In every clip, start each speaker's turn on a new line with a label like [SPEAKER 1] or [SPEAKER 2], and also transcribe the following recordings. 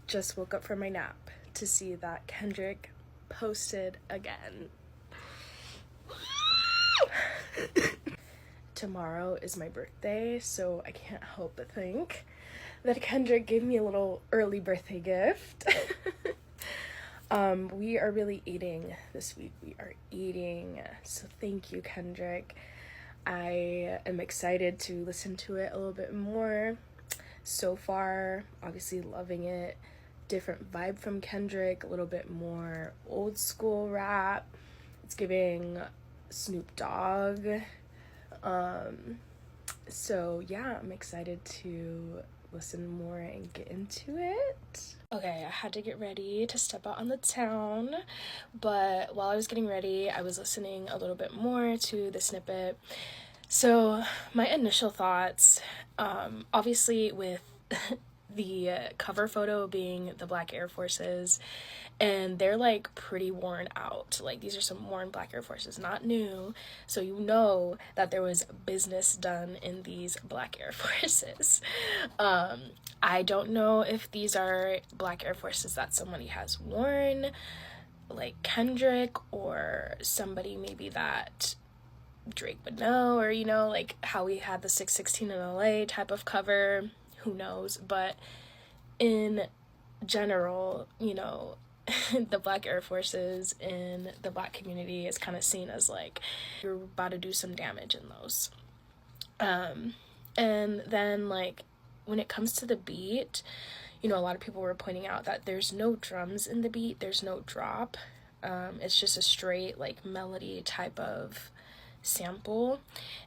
[SPEAKER 1] just woke up from my nap to see that Kendrick posted again. Tomorrow is my birthday, so I can't help but think that Kendrick gave me a little early birthday gift. We are really eating this week. We are eating, so thank you, Kendrick. I am excited to listen to it a little bit more. So far, obviously loving it. Different vibe from Kendrick, a little bit more old school rap. It's giving Snoop Dogg. So yeah, I'm excited to listen more and get into it. Okay, I had to get ready to step out on the town, but while I was getting ready, I was listening a little bit more to the snippet. So my initial thoughts, obviously with the cover photo being the Black Air Forces, and they're like pretty worn out. Like, these are some worn Black Air Forces, not new, so you know that there was business done in these Black Air Forces. I don't know if these are Black Air Forces that somebody has worn, like Kendrick, or somebody maybe that Drake would know, or like how we had the 616 in LA type of cover, who knows. But in general, the Black Air Forces in the Black community is kind of seen as like you're about to do some damage in those. And then, like, when it comes to the beat, a lot of people were pointing out that there's no drums in the beat, there's no drop. It's just a straight like melody type of sample,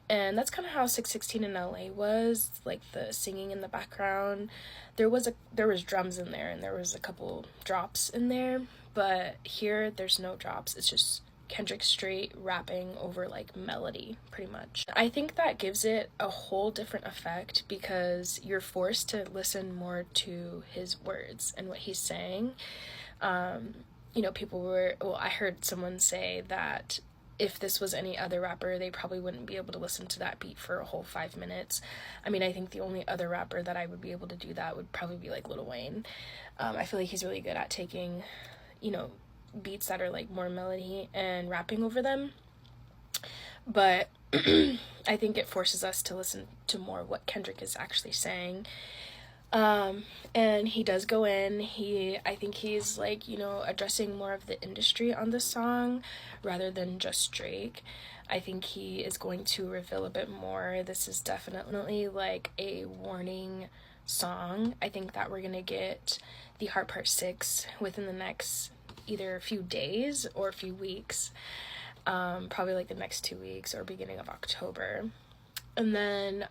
[SPEAKER 1] and that's kind of how 616 in LA was, like the singing in the background. There was drums in there, and there was a couple drops in there, but here there's no drops. It's just Kendrick straight rapping over like melody, pretty much. I think that gives it a whole different effect because you're forced to listen more to his words and what he's saying. I heard someone say that if this was any other rapper, they probably wouldn't be able to listen to that beat for a whole 5 minutes. I mean, I think the only other rapper that I would be able to do that would probably be like Lil Wayne. I feel like he's really good at taking, beats that are like more melody and rapping over them. But I think it forces us to listen to more what Kendrick is actually saying. And he does go in, I think he's like, addressing more of the industry on the song rather than just Drake. I think he is going to reveal a bit more. This is definitely like a warning song. I think that we're gonna get the Heart Part 6 within the next either a few days or a few weeks. Probably like the next 2 weeks or beginning of October. And then,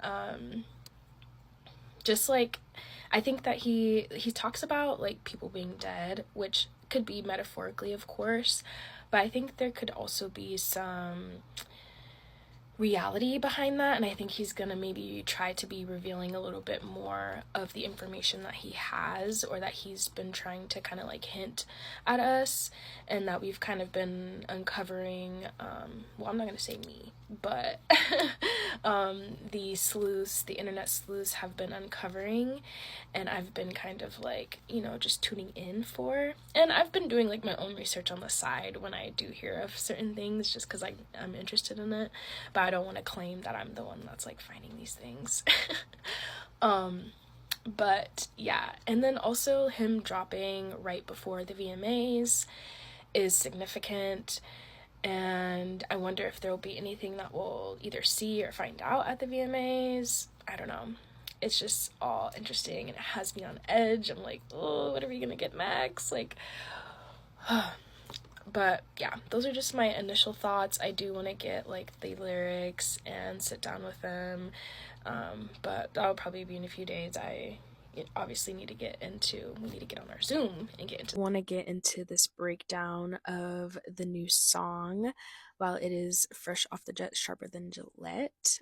[SPEAKER 1] just like, I think that he talks about like people being dead, which could be metaphorically, of course, but I think there could also be some reality behind that, and I think he's gonna maybe try to be revealing a little bit more of the information that he has, or that he's been trying to kind of like hint at us, and that we've kind of been uncovering. Well, I'm not gonna say me, but the internet sleuths have been uncovering, and I've been kind of like, just tuning in for, and I've been doing like my own research on the side when I do hear of certain things, just because I'm interested in it, but I don't want to claim that I'm the one that's like finding these things. But yeah, and then also him dropping right before the VMAs is significant, and I wonder if there will be anything that we'll either see or find out at the VMAs. I don't know. It's just all interesting, and it has me on edge. I'm like, oh, what are we gonna get next? Like, but yeah, those are just my initial thoughts. I do want to get like the lyrics and sit down with them, but that'll probably be in a few days. Obviously we need to get on our Zoom and want to get into this breakdown of the new song while it is fresh off the jet, sharper than Gillette.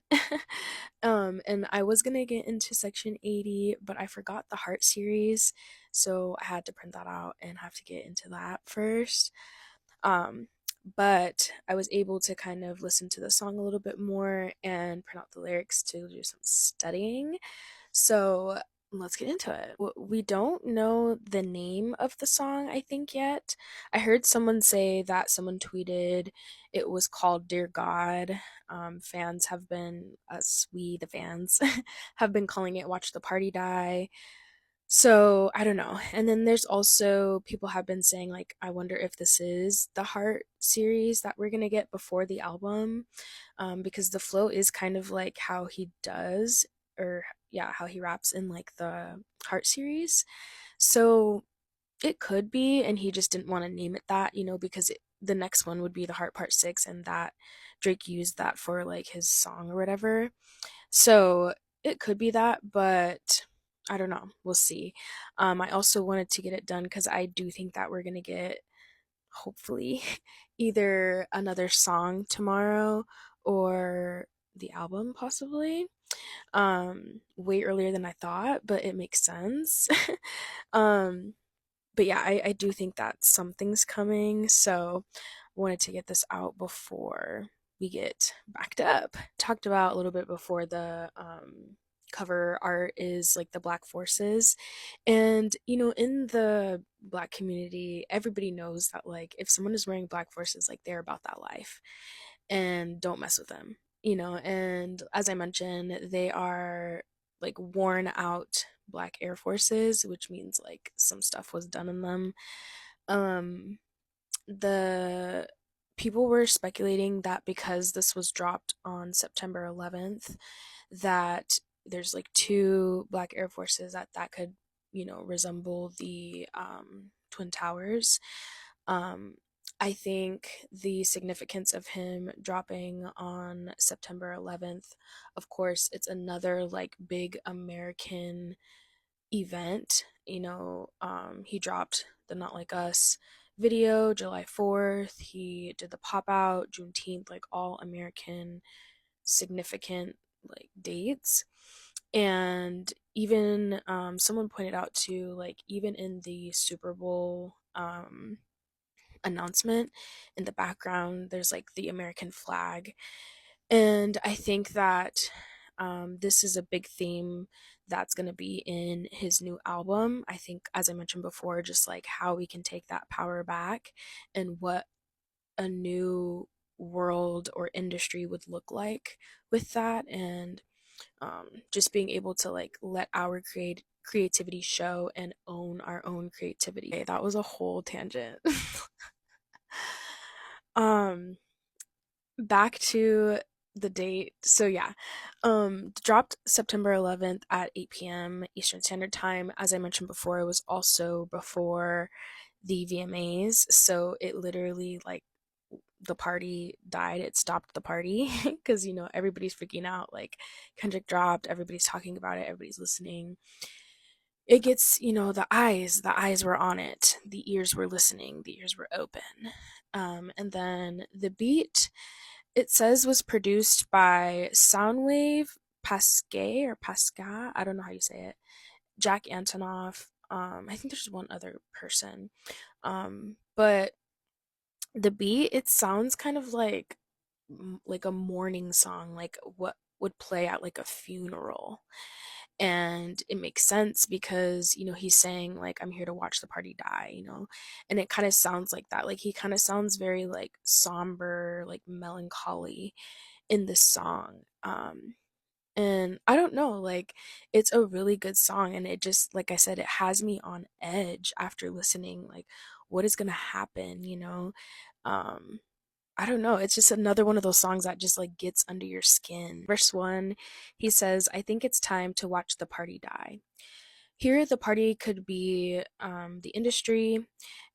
[SPEAKER 1] And I was gonna get into section 80, but I forgot the Heart series, so I had to print that out and have to get into that first. But I was able to kind of listen to the song a little bit more and print out the lyrics to do some studying. So let's get into it. We don't know the name of the song, I think, yet. I heard someone say that someone tweeted it was called Dear God. Fans have been, us, we, the fans, have been calling it Watch the Party Die. So I don't know. And then there's also people have been saying, like, I wonder if this is the Heart series that we're gonna get before the album, because the flow is kind of like how he does, or yeah, how he raps in like the Heart series. So it could be, and he just didn't want to name it that, because the next one would be the Heart Part 6, and that Drake used that for like his song or whatever. So it could be that, but I don't know. We'll see. I also wanted to get it done because I do think that we're gonna get, hopefully, either another song tomorrow or the album possibly. Way earlier than I thought, but it makes sense. um, but yeah, I do think that something's coming, so wanted to get this out before we get backed up. Talked about a little bit before, the cover art is like the black forces, and in the black community everybody knows that, like, if someone is wearing black forces, like, they're about that life and don't mess with them, and as I mentioned, they are like worn out black Air Forces, which means like some stuff was done in them. um the people were speculating that because this was dropped on September 11th, that there's like two black Air Forces that could, resemble the Twin Towers. Um, I think the significance of him dropping on September 11th, of course, it's another like big American event. He dropped the Not Like Us video July 4th. He did the pop out Juneteenth, like all American significant like dates. And even someone pointed out too, like, even in the Super Bowl announcement, in the background there's like the American flag. And I think that this is a big theme that's going to be in his new album. I think, as I mentioned before, just like how we can take that power back and what a new world or industry would look like with that. And just being able to like let our creativity show and own our own creativity. Okay, that was a whole tangent. um Back to the date. So yeah, dropped September 11th at 8 p.m. Eastern Standard Time. As I mentioned before, it was also before the VMAs, so it literally, like, the party died. It stopped the party because everybody's freaking out. Like, Kendrick dropped, everybody's talking about it, everybody's listening. It gets, the eyes were on it, the ears were listening, the ears were open. And then the beat, it says, was produced by Soundwave, Pasquet or Pasca, I don't know how you say it, Jack Antonoff. I think there's one other person. But the beat, it sounds kind of like a morning song, like what would play at like a funeral. And it makes sense because he's saying, like, I'm here to watch the party die, and it kind of sounds like that. Like, he kind of sounds very like somber, like melancholy in this song. And I don't know, like, it's a really good song, and it just, like I said, it has me on edge after listening, like, what is gonna happen, um I don't know, it's just another one of those songs that just like gets under your skin. Verse 1, he says, I think it's time to watch the party die. Here the party could be the industry,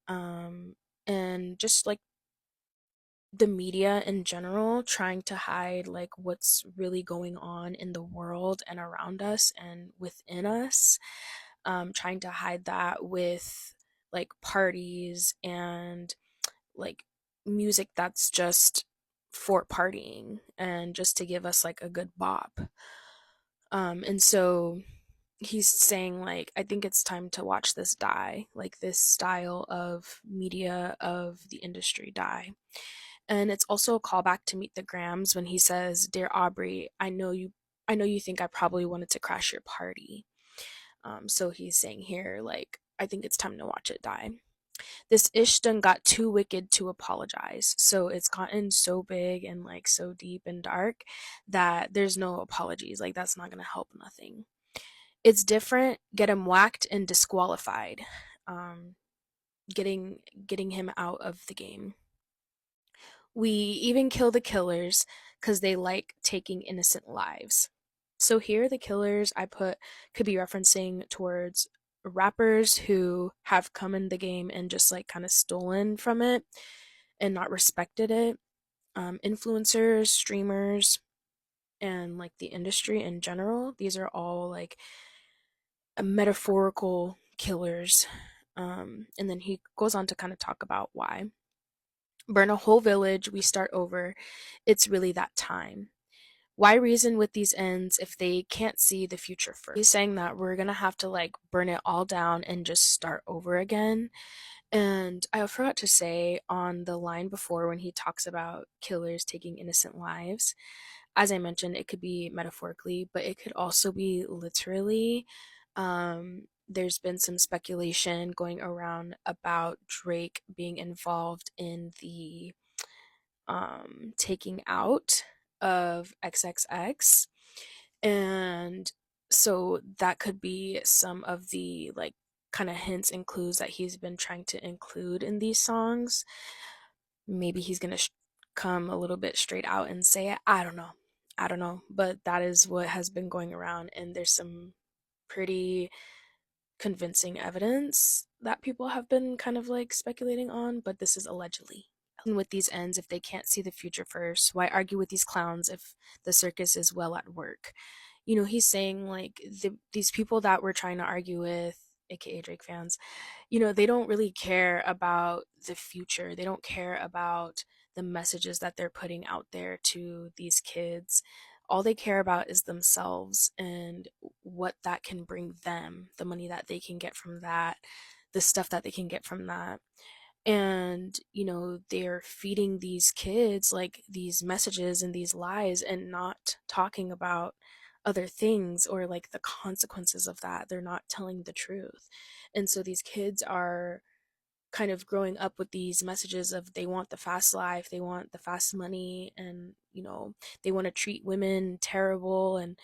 [SPEAKER 1] um and just like the media in general, trying to hide like what's really going on in the world and around us and within us, trying to hide that with like parties and like music that's just for partying and just to give us like a good bop. And so he's saying, like, I think it's time to watch this die, like this style of media of the industry die. And it's also a callback to Meet the Grams when he says, Dear Aubrey, I know you think I probably wanted to crash your party. So he's saying here, like, I think it's time to watch it die. This ish done got too wicked to apologize. So it's gotten so big and like so deep and dark that there's no apologies. Like, that's not gonna help nothing. It's different. Get him whacked and disqualified. Um, getting him out of the game. We even kill the killers because they like taking innocent lives. So here, the killers I put could be referencing towards rappers who have come in the game and just like kind of stolen from it and not respected it. Influencers, streamers, and like the industry in general. These are all like metaphorical killers. And then he goes on to kind of talk about why. Burn a whole village, we start over. It's really that time. Why reason with these ends if they can't see the future first? He's saying that we're gonna have to like burn it all down and just start over again. And I forgot to say on the line before when he talks about killers taking innocent lives, as I mentioned, it could be metaphorically, but it could also be literally. There's been some speculation going around about Drake being involved in the taking out of XXX. And so that could be some of the like kind of hints and clues that he's been trying to include in these songs. Maybe he's going to come a little bit straight out and say it. I don't know. I don't know. But that is what has been going around. And there's some pretty convincing evidence that people have been kind of like speculating on, but this is allegedly. With these ends if they can't see the future first? Why argue with these clowns if the circus is well at work? You know, he's saying like these people that we're trying to argue with, aka Drake fans, you know, they don't really care about the future. They don't care about the messages that they're putting out there to these kids. All they care about is themselves and what that can bring them, the money that they can get from that, the stuff that they can get from that. And, you know, they're feeding these kids like these messages and these lies and not talking about other things or like the consequences of that. They're not telling the truth. And so these kids are kind of growing up with these messages of they want the fast life, they want the fast money, and, you know, they want to treat women terrible and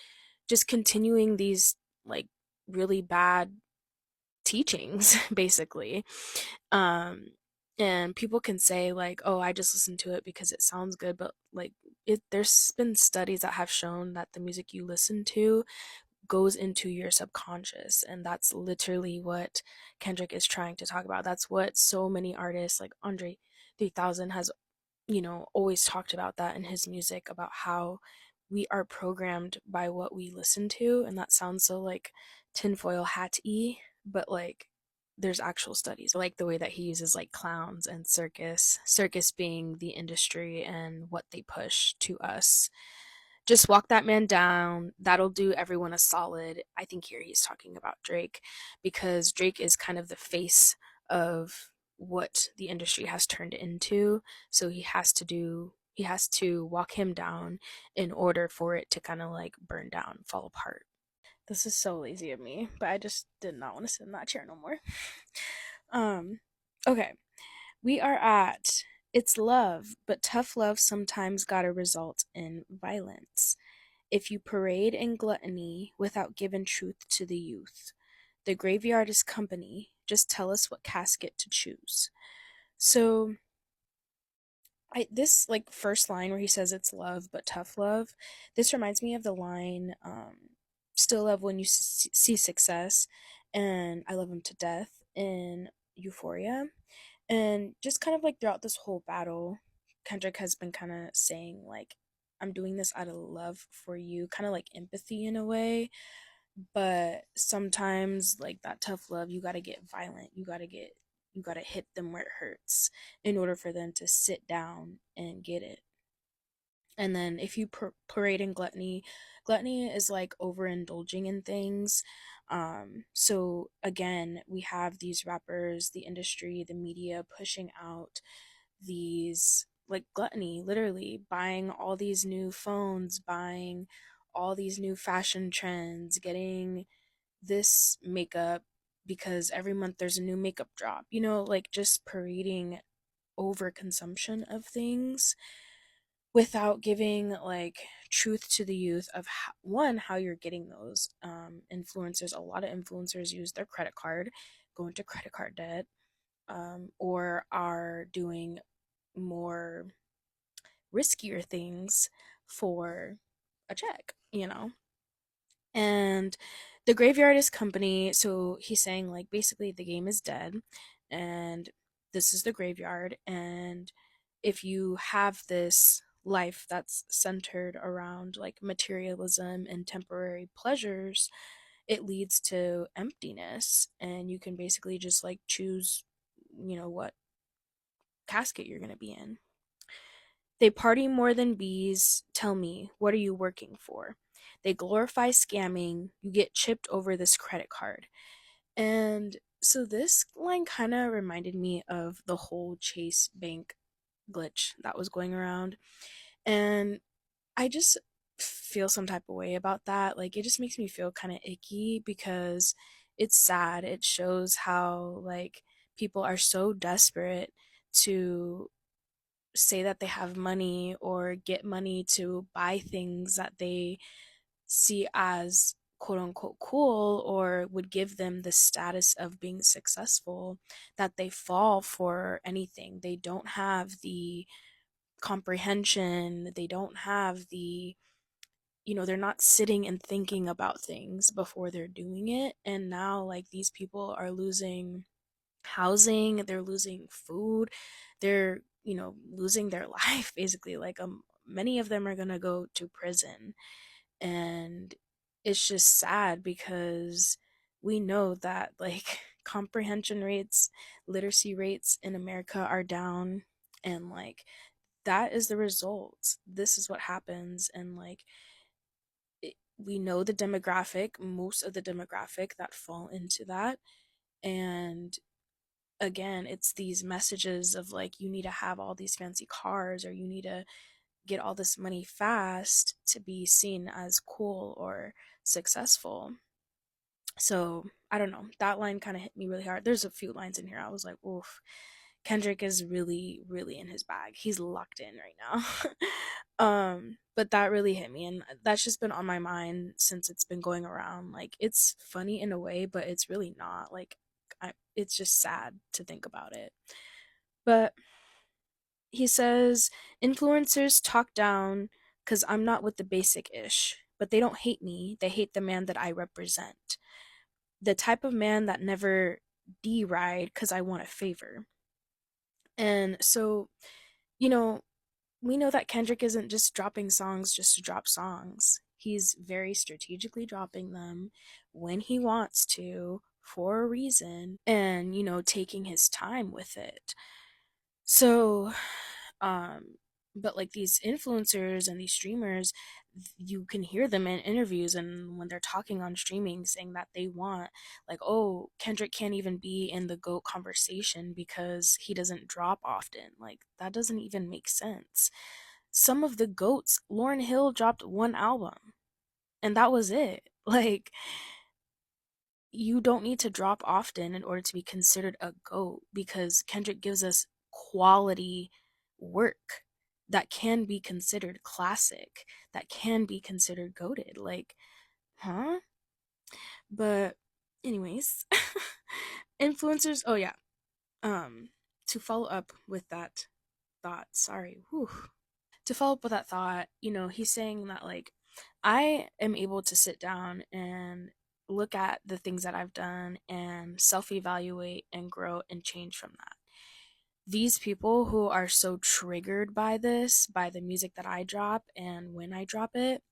[SPEAKER 1] just continuing these like really bad teachings basically. um and people can say like, oh, I just listened to it because it sounds good, but like there's been studies that have shown that the music you listen to goes into your subconscious, and that's literally what Kendrick is trying to talk about. That's what so many artists like Andre 3000 has, you know, always talked about that in his music, about how we are programmed by what we listen to. And that sounds so like tinfoil hat-y, but like there's actual studies. I like the way that he uses like clowns and circus being the industry and what they push to us. Just walk that man down. That'll do everyone a solid. I think here he's talking about Drake, because Drake is kind of the face of what the industry has turned into. So he has to walk him down in order for it to kind of like burn down, fall apart. This is so lazy of me, but I just did not want to sit in that chair no more. um okay. We are at it's love, but tough love sometimes gotta result in violence. If you parade in gluttony without giving truth to the youth, the graveyard is company. Just tell us what casket to choose. So, I this like first line where he says it's love but tough love. This reminds me of the line, "Still love when you see success," and "I love him to death" in Euphoria. And just kind of like throughout this whole battle, Kendrick has been kind of saying like, I'm doing this out of love for you, kind of like empathy in a way. But sometimes like that tough love, you got to get violent. You got to hit them where it hurts in order for them to sit down and get it. And then if you parade in gluttony, gluttony is like overindulging in things. So again, we have these rappers, the industry, the media pushing out these like gluttony, literally buying all these new phones, buying all these new fashion trends, getting this makeup because every month there's a new makeup drop, like just parading overconsumption of things without giving like truth to the youth of one, how you're getting those influencers. A lot of influencers use their credit card, go into credit card debt, or are doing more riskier things for a check. And the graveyard is company. So he's saying, like, basically the game is dead and this is the graveyard. And if you have this life that's centered around like materialism and temporary pleasures, it leads to emptiness. And you can basically just like choose, what casket you're going to be in. They party more than bees. Tell me, what are you working for? They glorify scamming. You get chipped over this credit card. And so this line kind of reminded me of the whole Chase Bank glitch that was going around. And I just feel some type of way about that. Like, it just makes me feel kind of icky because it's sad. It shows how, like, people are so desperate to say that they have money or get money to buy things that they see as quote unquote cool or would give them the status of being successful, that they fall for anything. They don't have the comprehension, they don't have the, they're not sitting and thinking about things before they're doing it. And now, like, these people are losing housing, they're losing food, they're, losing their life basically. Like, many of them are going to go to prison. And it's just sad because we know that, like, comprehension rates, literacy rates in America are down. And like, that is the result. This is what happens. And like, we know the demographic, most of the demographic that fall into that. And again, it's these messages of like, you need to have all these fancy cars or you need to get all this money fast to be seen as cool or successful. So I don't know. That line kind of hit me really hard. There's a few lines in here I was like, oof, Kendrick is really, really in his bag. He's locked in right now. But that really hit me, and that's just been on my mind since it's been going around. Like, it's funny in a way, but it's really not. Like, it's just sad to think about it. But he says, influencers talk down because I'm not with the basic ish, but they don't hate me. They hate the man that I represent. The type of man that never deride because I want a favor. And so, you know, we know that Kendrick isn't just dropping songs just to drop songs. He's very strategically dropping them when he wants to for a reason and, taking his time with it. So, um, but like these influencers and these streamers, you can hear them in interviews and when they're talking on streaming saying that they want, like, oh, Kendrick can't even be in the GOAT conversation because he doesn't drop often. Like, that doesn't even make sense. Some of the GOATs, Lauryn Hill dropped one album and that was it. Like, you don't need to drop often in order to be considered a GOAT because Kendrick gives us quality work that can be considered classic, that can be considered goated. Like, huh? But, anyways, influencers. Oh, yeah. Um, to follow up with that thought, sorry. Whew. To follow up with that thought, he's saying that, like, I am able to sit down and look at the things that I've done and self evaluate and grow and change from that. These people who are so triggered by this, by the music that I drop and when I drop it,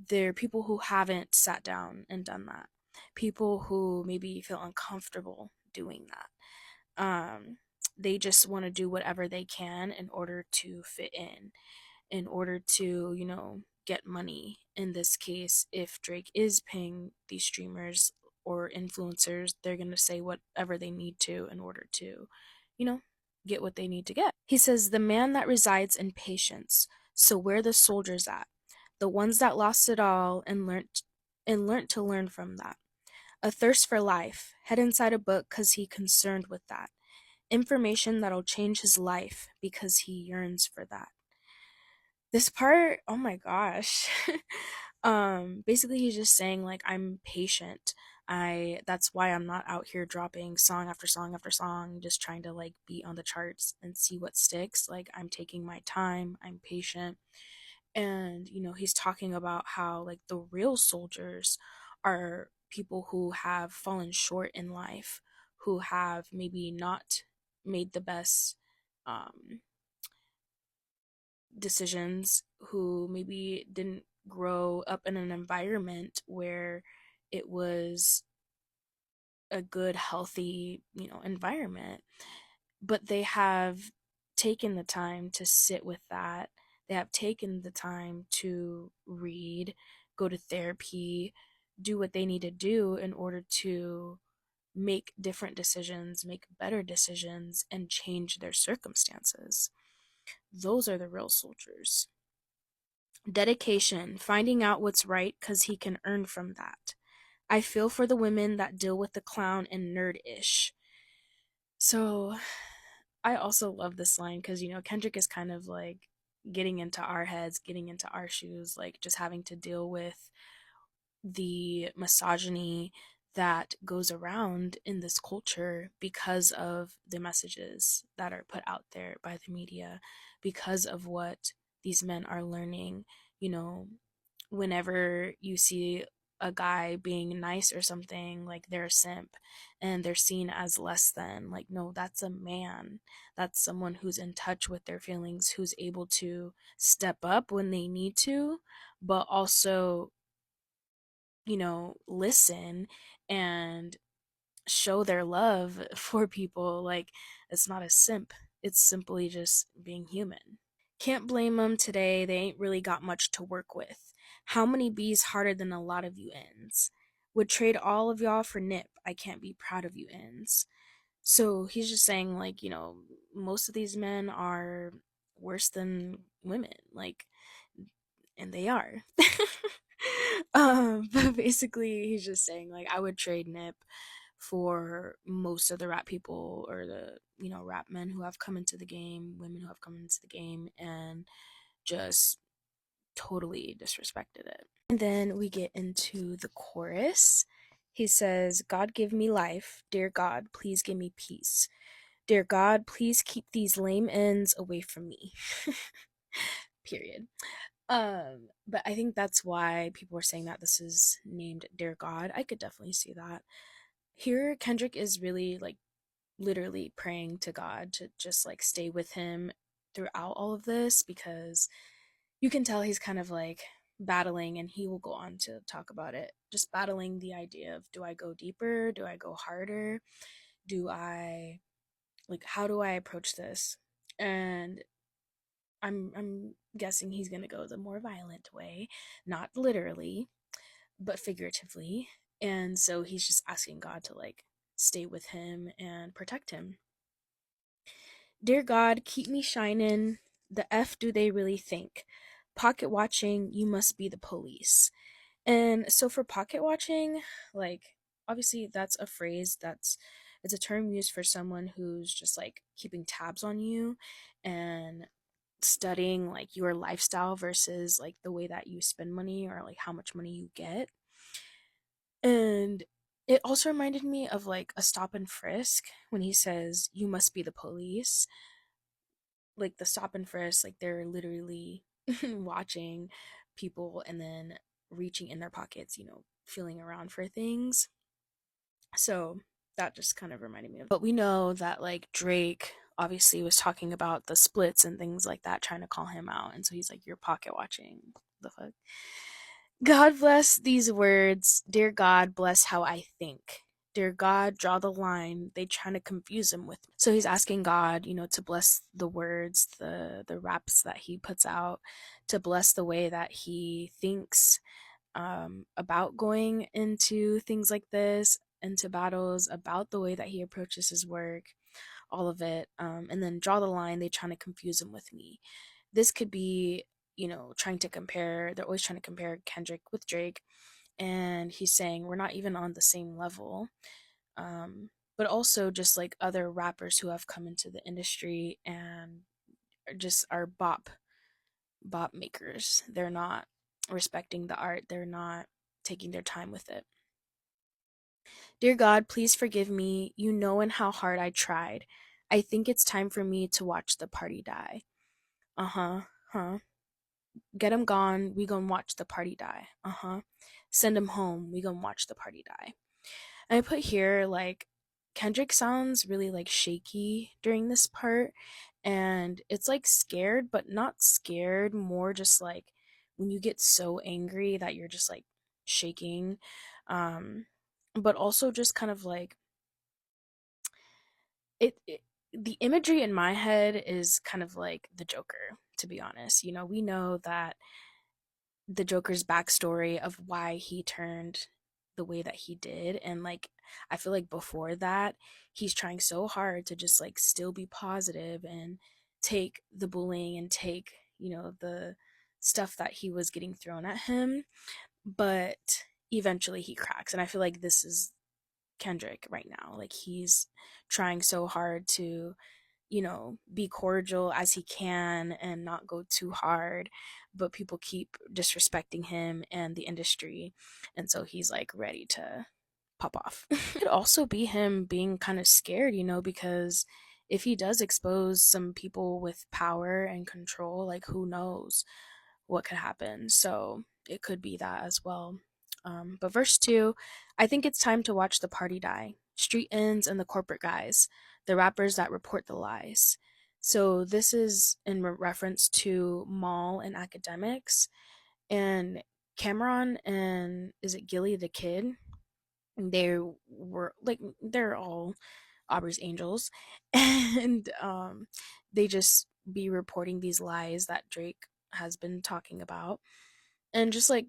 [SPEAKER 1] they're people who haven't sat down and done that. People who maybe feel uncomfortable doing that. They just want to do whatever they can in order to fit in order to, get money. In this case, if Drake is paying these streamers or influencers, they're going to say whatever they need to in order to, you know, get what they need to get. He says, the man that resides in patience. So where the soldiers at? The ones that lost it all and learned to learn from that. A thirst for life. Head inside a book because he concerned with that. Information that'll change his life because he yearns for that. This part, oh my gosh. Basically he's just saying like I'm patient. That's why I'm not out here dropping song after song after song just trying to like be on the charts and see what sticks. Like I'm taking my time, I'm patient. And he's talking about how like the real soldiers are people who have fallen short in life, who have maybe not made the best um decisions, who maybe didn't grow up in an environment where it was a good, healthy, environment, but they have taken the time to sit with that. They have taken the time to read, go to therapy, do what they need to do in order to make different decisions, make better decisions, and change their circumstances. Those are the real soldiers. Dedication, finding out what's right because he can earn from that. I feel for the women that deal with the clown and nerd-ish. So I also love this line because, Kendrick is kind of like getting into our heads, getting into our shoes, like just having to deal with the misogyny that goes around in this culture because of the messages that are put out there by the media, because of what these men are learning. You know, whenever you see a guy being nice or something, like they're a simp and they're seen as less than. Like, no, that's a man. That's someone who's in touch with their feelings, who's able to step up when they need to, but also listen and show their love for people. Like, it's not a simp, it's simply just being human. Can't blame them today. They ain't really got much to work with. How many B's harder than a lot of you ends? Would trade all of y'all for Nip. I can't be proud of you ends. So he's just saying, like, most of these men are worse than women. Like, and they are. But basically he's just saying like I would trade Nip for most of the rap people, or the rap men who have come into the game, women who have come into the game, and just totally disrespected it. And then we get into the chorus. He says, God give me life, dear God please give me peace, dear God please keep these lame ends away from me. Period. But I think that's why people were saying that this is named Dear God. I could definitely see that. Here, Kendrick is really like literally praying to God to just like stay with him throughout all of this, because you can tell he's kind of like battling, and he will go on to talk about it, just battling the idea of, do I go deeper? Do I go harder? Do I like, how do I approach this? And I'm guessing he's gonna go the more violent way, not literally, but figuratively. And so he's just asking God to like stay with him and protect him. Dear God, keep me shining. The F do they really think? Pocket watching, you must be the police. And so for pocket watching, like obviously that's a phrase that's it's a term used for someone who's just like keeping tabs on you and studying like your lifestyle versus like the way that you spend money, or like how much money you get. And it also reminded me of like a stop and frisk when he says you must be the police. Like the stop and frisk, like they're literally watching people and then reaching in their pockets, feeling around for things. So that just kind of reminded me of. But we know that like Drake obviously was talking about the splits and things like that, trying to call him out, and so he's like, "You're pocket watching." The fuck. God bless these words. Dear God, bless how I think. Dear God, draw the line. They trying to confuse him with me. So he's asking God, to bless the words, the raps that he puts out, to bless the way that he thinks about going into things like this, into battles, about the way that he approaches his work, all of it. And then draw the line. They trying to confuse him with me. This could be, trying to compare. They're always trying to compare Kendrick with Drake, and he's saying we're not even on the same level. But also just like other rappers who have come into the industry and just are bop makers. They're not respecting the art. They're not taking their time with it. Dear God, please forgive me. You know and how hard I tried. I think it's time for me to watch the party die. Uh-huh. Huh. Get him gone. We gonna watch the party die. Uh-huh. Send him home. We gonna watch the party die. And I put here like Kendrick sounds really like shaky during this part, and it's like scared but not scared, more just like when you get so angry that you're just like shaking. um but also just kind of like it the imagery in my head is kind of like the Joker, to be honest. We know that the Joker's backstory of why he turned the way that he did. And like, I feel like before that, he's trying so hard to just like still be positive and take the bullying and take, the stuff that he was getting thrown at him. But eventually he cracks. And I feel like this is Kendrick right now. Like, he's trying so hard to be cordial as he can and not go too hard, but people keep disrespecting him and the industry. And so he's like ready to pop off. It could also be him being kind of scared, because if he does expose some people with power and control, like, who knows what could happen. So it could be that as well. But verse 2, I think it's time to watch the party die. Street ends and the corporate guys, the rappers that report the lies. So this is in reference to Mall and academics, and Cameron and is it Gilly the Kid? They were like, they're all Aubrey's angels, and they just be reporting these lies that Drake has been talking about, and just like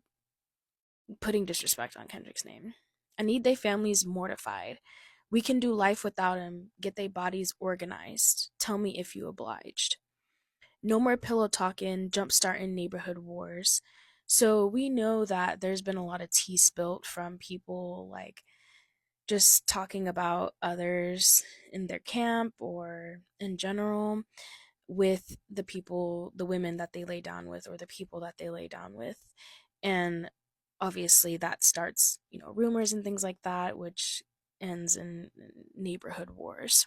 [SPEAKER 1] putting disrespect on Kendrick's name. I need they families mortified. We can do life without him. Get they bodies organized. Tell me if you obliged. No more pillow talking, jump starting neighborhood wars. So we know that there's been a lot of tea spilt from people like just talking about others in their camp or in general with the people, the women that they lay down with, or the people that they lay down with. And obviously that starts, rumors and things like that, which ends in neighborhood wars.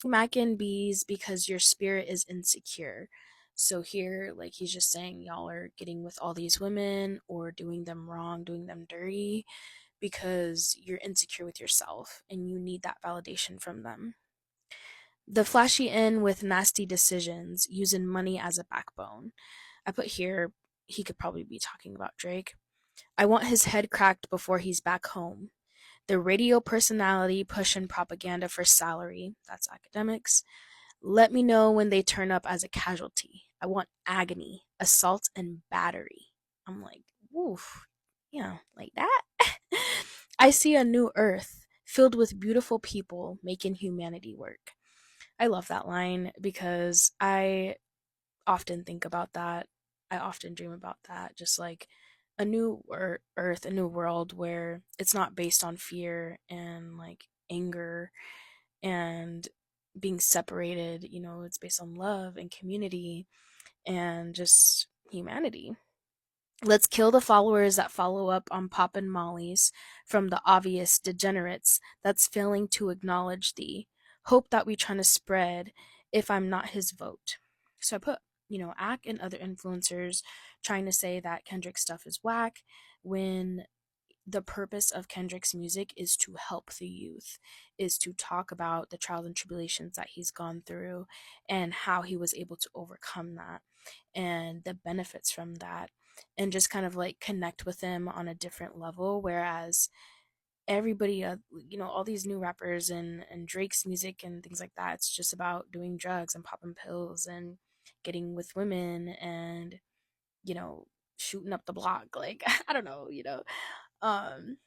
[SPEAKER 1] Mac and bees because your spirit is insecure. So here, like, he's just saying y'all are getting with all these women or doing them wrong, doing them dirty because you're insecure with yourself and you need that validation from them. The flashy in with nasty decisions, using money as a backbone. I put here, he could probably be talking about Drake. I want his head cracked before he's back home. The radio personality pushing propaganda for salary. That's academics. Let me know when they turn up as a casualty. I want agony, assault, and battery. I'm like, woof. Yeah, like that. I see a new earth filled with beautiful people making humanity work. I love that line because I often think about that. I often dream about that. Just like a new earth, a new world where it's not based on fear and like anger and being separated. It's based on love and community and just humanity. Let's kill the followers that follow up on Pop and Molly's from the obvious degenerates that's failing to acknowledge the hope that we trying to spread if I'm not his vote. So I put, Ack and other influencers trying to say that Kendrick's stuff is whack when the purpose of Kendrick's music is to help the youth, is to talk about the trials and tribulations that he's gone through and how he was able to overcome that and the benefits from that, and just kind of like connect with them on a different level. Whereas everybody, all these new rappers and Drake's music and things like that, it's just about doing drugs and popping pills and getting with women and, you know, shooting up the block. Like, I don't know, um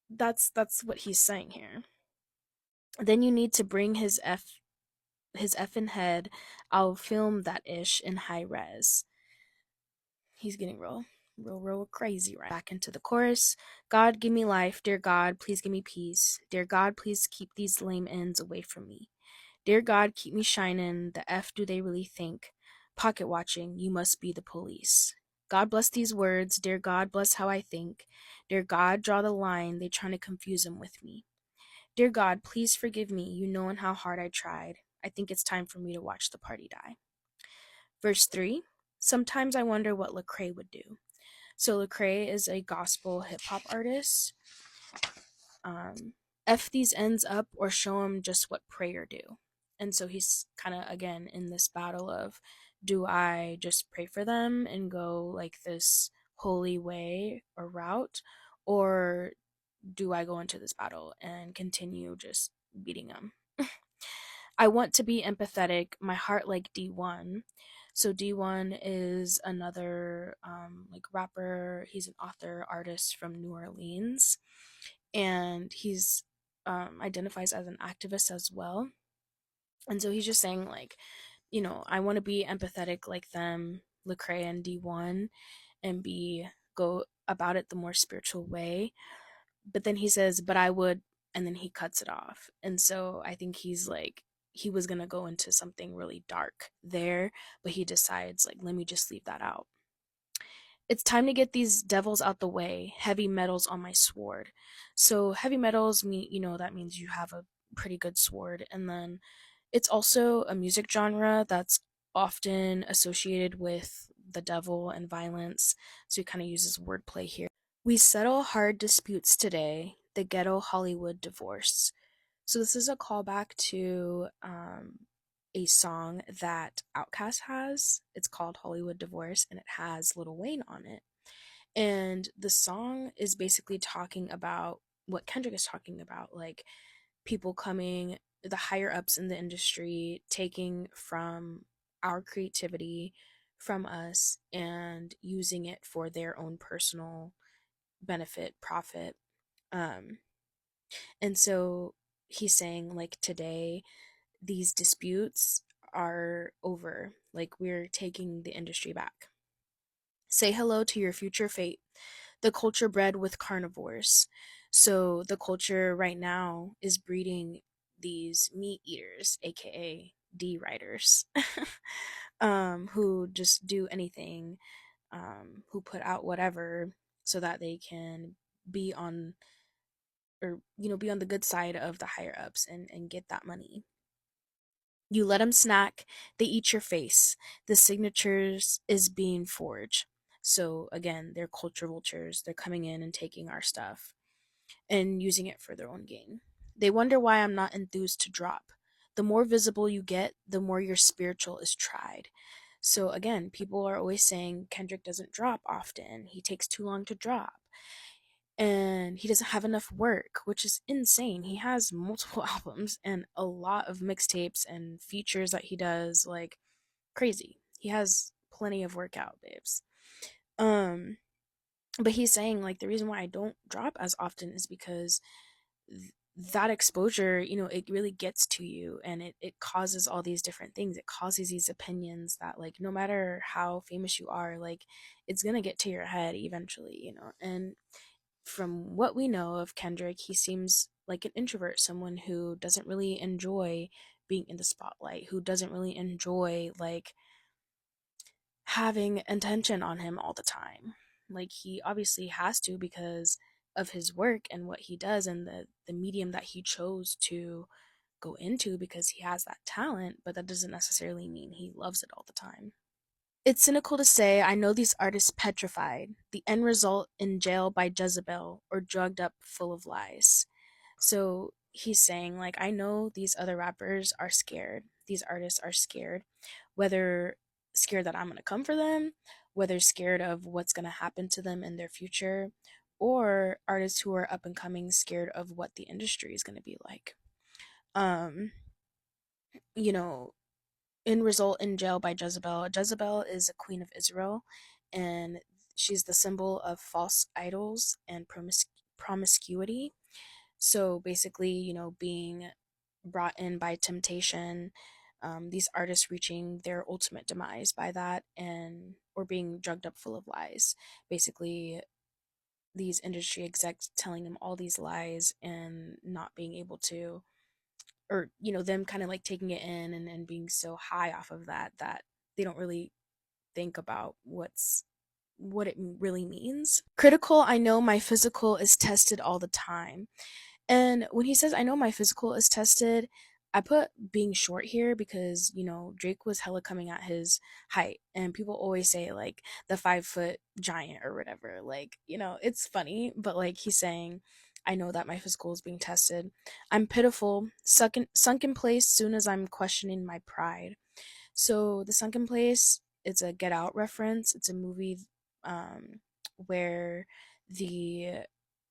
[SPEAKER 1] that's what he's saying here. Then you need to bring his effing head. I'll film that ish in high res. He's getting real. real crazy, right? Back into the chorus. God, give me life. Dear God, please give me peace. Dear God, please keep these lame ends away from me. Dear God, keep me shining. The F do they really think? Pocket watching, you must be the police. God bless these words. Dear God, bless how I think. Dear God, draw the line. They trying to confuse them with me. Dear God, please forgive me. You knowing how hard I tried. I think it's time for me to watch the party die. Verse 3. Sometimes I wonder what Lecrae would do. So Lecrae is a gospel hip hop artist. Um, F these ends up or show him just what prayer do. And so he's kind of again in this battle of, do I just pray for them and go like this holy way or route, or do I go into this battle and continue just beating them? I want to be empathetic, my heart like D1. So D1 is another like rapper. He's an author, artist from New Orleans, and he's identifies as an activist as well. And so he's just saying like, I want to be empathetic like them, Lecrae and D1, and be go about it the more spiritual way. But then he says, but I would, and then he cuts it off. And so I think he's like, he was going to go into something really dark there, but he decides like, let me just leave that out. It's time to get these devils out the way. Heavy metals on my sword. So heavy metals mean, that means you have a pretty good sword. And then it's also a music genre that's often associated with the devil and violence. So he kind of uses wordplay here. We settle hard disputes today. The ghetto Hollywood divorce. So this is a callback to a song that Outkast has. It's called Hollywood Divorce, and it has Lil Wayne on it. And the song is basically talking about what Kendrick is talking about, like people coming, the higher ups in the industry, taking from our creativity from us and using it for their own personal benefit, profit. Um, and so he's saying, like, today, these disputes are over. Like, we're taking the industry back. Say hello to your future fate. The culture bred with carnivores. So the culture right now is breeding these meat eaters, aka D writers, who just do anything, who put out whatever so that they can be on, or be on the good side of the higher ups and get that money. You let them snack, they eat your face. The signatures is being forged. So again, they're culture vultures. They're coming in and taking our stuff and using it for their own gain. They wonder why I'm not enthused to drop. The more visible you get, the more your spiritual is tried. So again, people are always saying Kendrick doesn't drop often. He takes too long to drop. And he doesn't have enough work, which is insane. He has multiple albums and a lot of mixtapes and features that he does, like crazy. He has plenty of work out, babes. Um, but he's saying like the reason why I don't drop as often is because that exposure, it really gets to you, and it causes all these different things. It causes these opinions that like no matter how famous you are, like it's gonna get to your head eventually. And from what we know of Kendrick, he seems like an introvert, someone who doesn't really enjoy being in the spotlight, who doesn't really enjoy like having attention on him all the time. Like he obviously has to because of his work and what he does and the medium that he chose to go into, because he has that talent, but that doesn't necessarily mean he loves it all the time. It's cynical to say I know these artists petrified, the end result in jail by Jezebel or drugged up full of lies. So he's saying, like, I know these other rappers are scared. These artists are scared, whether scared that I'm going to come for them, whether scared of what's going to happen to them in their future, or artists who are up and coming scared of what the industry is going to be like. Um, you know, in result in jail by Jezebel. Jezebel is a queen of Israel, and she's the symbol of false idols and promiscuity. So basically, being brought in by temptation, these artists reaching their ultimate demise by that, and or being drugged up full of lies. Basically, these industry execs telling them all these lies and not being able to, or them kind of like taking it in, and being so high off of that that they don't really think about what it really means. Critical, I know my physical is tested all the time. And when he says, I know my physical is tested, I put being short here because, Drake was hella coming at his height. And people always say, like, the 5 foot giant or whatever. Like, it's funny, but like he's saying, I know that my physical is being tested. I'm pitiful, sunk in place soon as I'm questioning my pride. So the sunken place, it's a Get Out reference. It's a movie um where the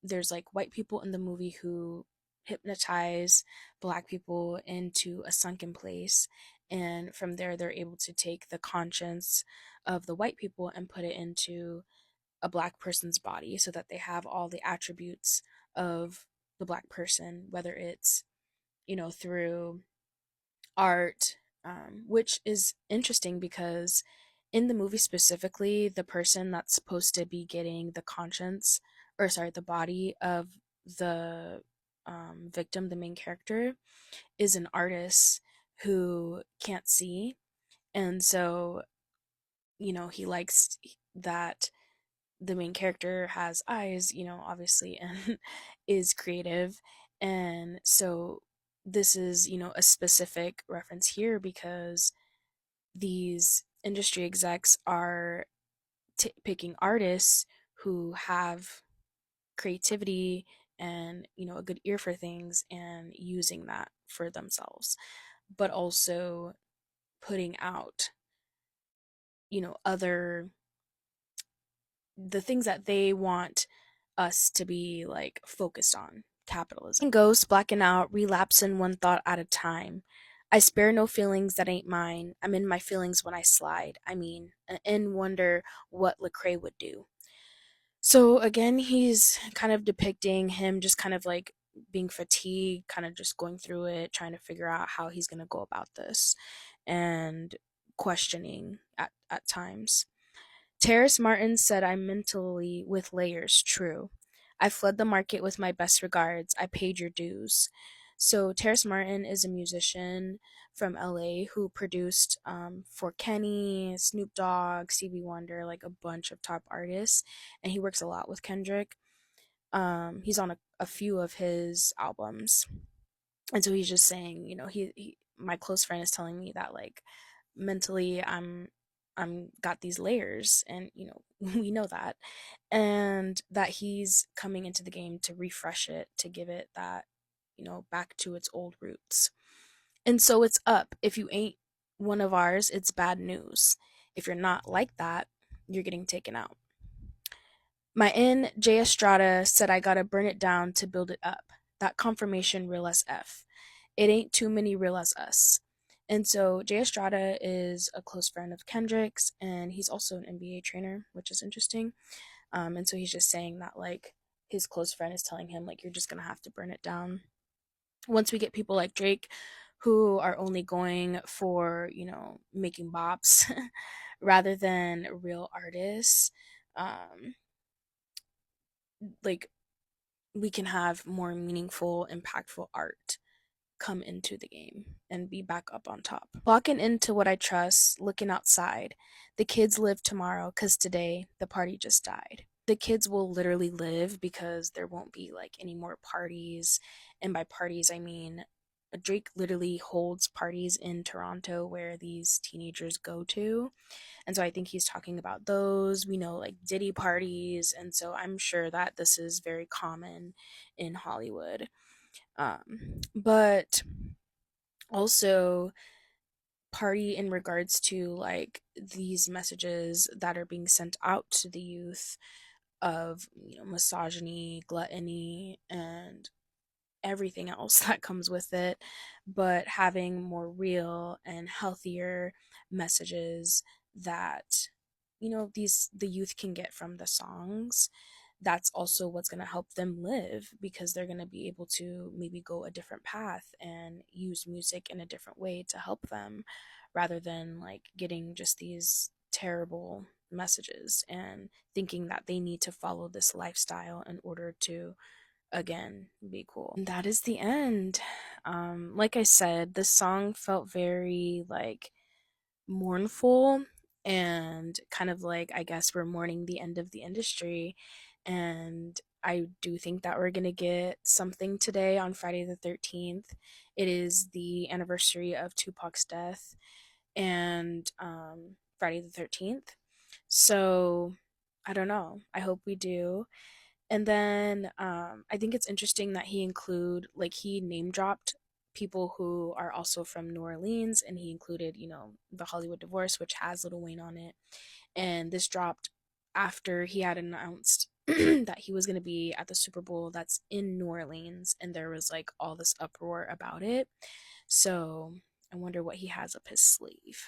[SPEAKER 1] there's like white people in the movie who hypnotize black people into a sunken place, and from there they're able to take the conscience of the white people and put it into a black person's body so that they have all the attributes of the black person, whether it's through art, which is interesting because in the movie specifically, the person that's supposed to be getting the conscience, or sorry, the body of the victim, the main character, is an artist who can't see. And so, he likes that the main character has eyes, obviously, and is creative. And so this is, a specific reference here because these industry execs are picking artists who have creativity and, a good ear for things and using that for themselves, but also putting out, other the things that they want us to be like focused on. Capitalism. Ghost, blacking out, relapsing one thought at a time. I spare no feelings that ain't mine. I'm in my feelings when I slide. I mean, and wonder what Lecrae would do. So again, he's kind of depicting him just kind of like being fatigued, kind of just going through it, trying to figure out how he's going to go about this, and questioning at times. Terrace Martin said I'm mentally with layers, true. I fled the market with my best regards. I paid your dues. So Terrace Martin is a musician from LA who produced for Kenny, Snoop Dogg, Stevie Wonder, like a bunch of top artists, and he works a lot with Kendrick. He's on a few of his albums, and so he's just saying, my close friend is telling me that like mentally I'm got these layers, and we know that, and that he's coming into the game to refresh it, to give it that, back to its old roots. And so it's up. If you ain't one of ours, it's bad news. If you're not like that, you're getting taken out. My N J Estrada said I gotta burn it down to build it up. That confirmation real as F. It ain't too many real as us. And so Jay Estrada is a close friend of Kendrick's, and he's also an NBA trainer, which is interesting. And so he's just saying that like his close friend is telling him like you're just gonna have to burn it down. Once we get people like Drake who are only going for, making bops rather than real artists, um, like we can have more meaningful, impactful art come into the game and be back up on top. Locking into what I trust, looking outside. The kids live tomorrow because today the party just died. The kids will literally live because there won't be like any more parties. And by parties, I mean Drake literally holds parties in Toronto where these teenagers go to. And so I think he's talking about those. We know like Diddy parties. And so I'm sure that this is very common in Hollywood. But also party in regards to like these messages that are being sent out to the youth of misogyny, gluttony, and everything else that comes with it, but having more real and healthier messages that the youth can get from the songs, that's also what's going to help them live, because they're going to be able to maybe go a different path and use music in a different way to help them, rather than like getting just these terrible messages and thinking that they need to follow this lifestyle in order to, again, be cool. And that is the end. Like I said, this song felt very like mournful, and kind of like, I guess we're mourning the end of the industry. And I do think that we're gonna get something today on Friday the 13th. It is the anniversary of Tupac's death, and Friday the 13th. So I don't know. I hope we do. And then I think it's interesting that he name dropped people who are also from New Orleans, and he included, the Hollywood divorce, which has Lil Wayne on it. And this dropped after he had announced that he was going to be at the Super Bowl that's in New Orleans, and there was like all this uproar about it. So I wonder what he has up his sleeve.